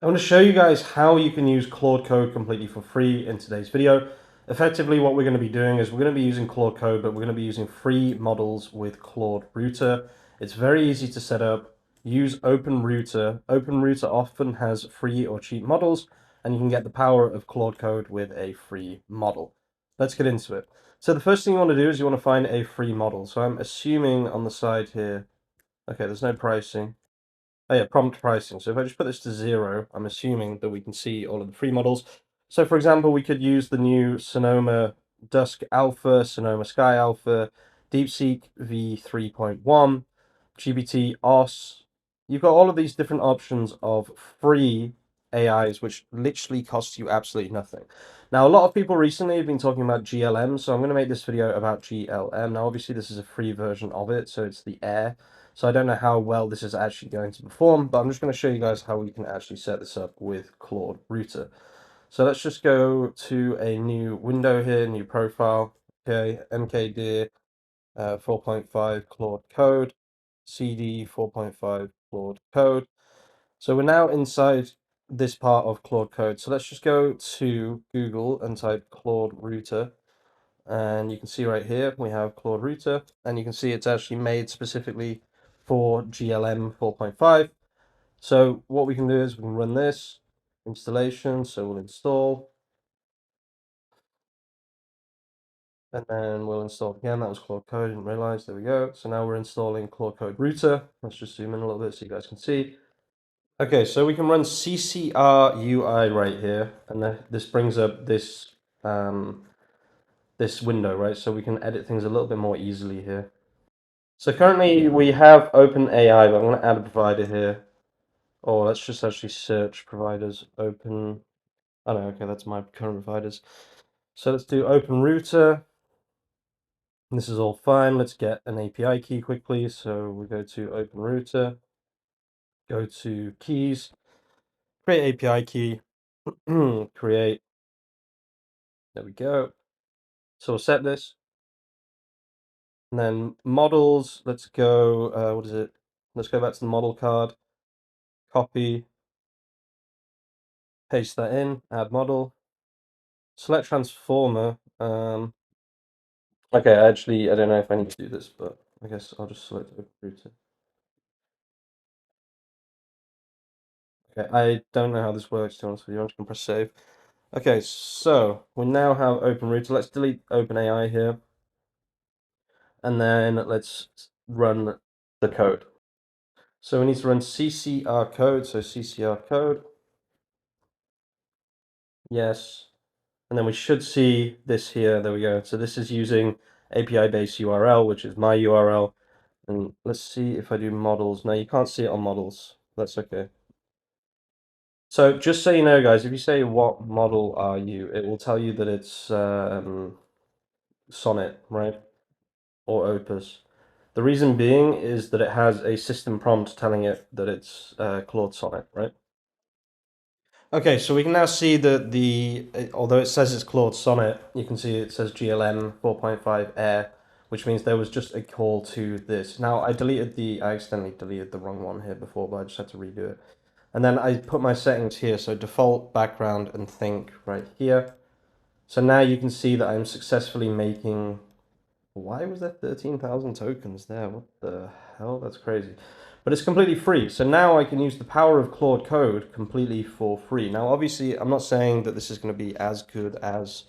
I want to show you guys how you can use Claude Code completely for free in today's video. Effectively, what we're going to be doing is we're going to be using Claude Code, but we're going to be using free models with Claude Router. It's very easy to set up. Use OpenRouter. OpenRouter often has free or cheap models, and you can get the power of Claude Code with a free model. Let's get into it. So the first thing you want to do is you want to find a free model. So I'm assuming on the side here, okay, there's no pricing. Oh yeah, prompt pricing. So if I just put this to 0, I'm assuming that we can see all of the free models. So for example, we could use the new Sonoma Dusk Alpha, Sonoma Sky Alpha, DeepSeek V3.1, GPT OS. You've got all of these different options of free AIs, which literally cost you absolutely nothing. Now, a lot of people recently have been talking about GLM, so I'm going to make this video about GLM. Now, obviously, this is a free version of it, so it's the Air. So I don't know how well this is actually going to perform, but I'm just going to show you guys how we can actually set this up with Claude Router. So let's just go to a new window here, new profile. Okay, mkdir 4.5 Claude Code, cd 4.5 Claude Code. So we're now inside this part of Claude Code. So let's just go to Google and type Claude Router. And you can see right here, we have Claude Router, and you can see it's actually made specifically for GLM 4.5. So what we can do is we can run this installation. So we'll install, and then we'll install again. That was Claude Code, didn't realize. There we go. So now we're installing Claude Code Router. Let's just zoom in a little bit so you guys can see. Okay, so we can run CCR UI right here, and this brings up this window, right? So we can edit things a little bit more easily here. So currently we have OpenAI, but I'm going to add a provider here. Or let's just actually search providers. Open. Oh no, okay, that's my current providers. So let's do OpenRouter. This is all fine. Let's get an API key quickly. So we go to OpenRouter, go to keys, create API key, create. There we go. So we'll set this. And then models, let's go, what is it? Let's go back to the model card, copy, paste that in, add model, select transformer. Okay, actually, I don't know if I need to do this, but I guess I'll just select OpenRouter. Okay, I don't know how this works, to be honest with you. I'm just going to press save. Okay, so we now have OpenRouter. Let's delete OpenAI here. And then let's run the code. So we need to run CCR code. So CCR code. Yes. And then we should see this here. There we go. So this is using API-based URL, which is my URL. And let's see if I do models. No, you can't see it on models. That's okay. So just so you know, guys, if you say what model are you, it will tell you that it's Sonnet, right? Or Opus. The reason being is that it has a system prompt telling it that it's Claude Sonnet, right? Okay, so we can now see that although it says it's Claude Sonnet, you can see it says GLM 4.5 Air, which means there was just a call to this. Now I accidentally deleted the wrong one here before, but I just had to redo it. And then I put my settings here, so default, background, and think right here. So now you can see that I'm successfully making. Why was there 13,000 tokens there? What the hell? That's crazy. But it's completely free. So now I can use the power of Claude Code completely for free. Now, obviously, I'm not saying that this is going to be as good as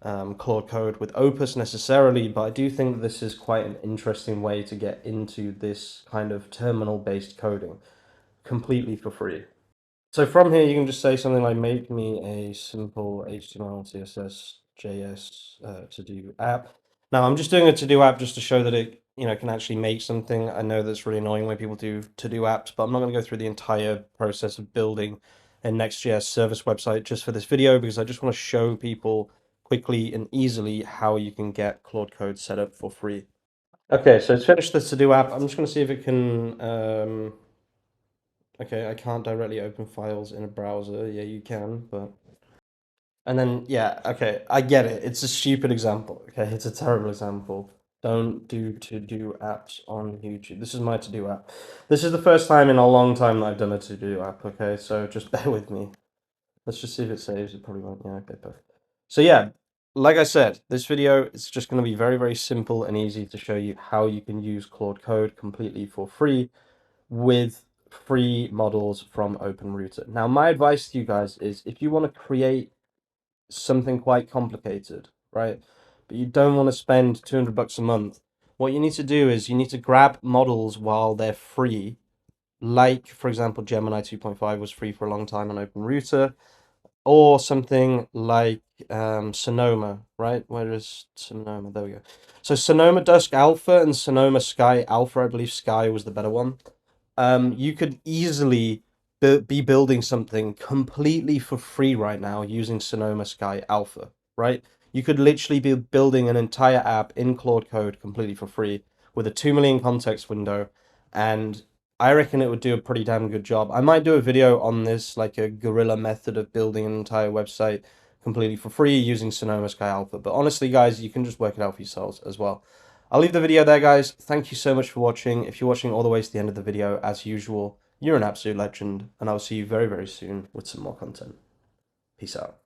Claude Code with Opus necessarily, but I do think that this is quite an interesting way to get into this kind of terminal-based coding completely for free. So from here, you can just say something like, make me a simple HTML, CSS, JS to-do app. Now, I'm just doing a to-do app just to show that it, can actually make something. I know that's really annoying when people do to-do apps, but I'm not going to go through the entire process of building a Next.js service website just for this video, because I just want to show people quickly and easily how you can get Claude Code set up for free. Okay, so it's finished the to-do app. I'm just going to see if it can okay, I can't directly open files in a browser. Yeah, you can, but. And then, yeah, okay, I get it. It's a stupid example. Okay, it's a terrible example. Don't do to-do apps on YouTube. This is my to-do app. This is the first time in a long time that I've done a to-do app, okay? So just bear with me. Let's just see if it saves. It probably won't. Yeah, okay, perfect. So yeah, like I said, this video is just going to be very, very simple and easy to show you how you can use Claude Code completely for free with free models from OpenRouter. Now, my advice to you guys is if you want to create something quite complicated, right, but you don't want to spend 200 bucks a month, what you need to do is you need to grab models while they're free, like, for example, Gemini 2.5 was free for a long time on OpenRouter, or something like Sonoma, right? Where is Sonoma? There we go. So Sonoma Dusk Alpha and Sonoma Sky Alpha, I believe Sky was the better one. You could easily be building something completely for free right now using Sonoma Sky Alpha, right? You could literally be building an entire app in Claude Code completely for free with a 2 million context window, and I reckon it would do a pretty damn good job. I might do a video on this, like a guerrilla method of building an entire website completely for free using Sonoma Sky Alpha, but honestly, guys, you can just work it out for yourselves as well. I'll leave the video there, guys. Thank you so much for watching. If you're watching all the way to the end of the video, as usual, you're an absolute legend, and I'll see you very, very soon with some more content. Peace out.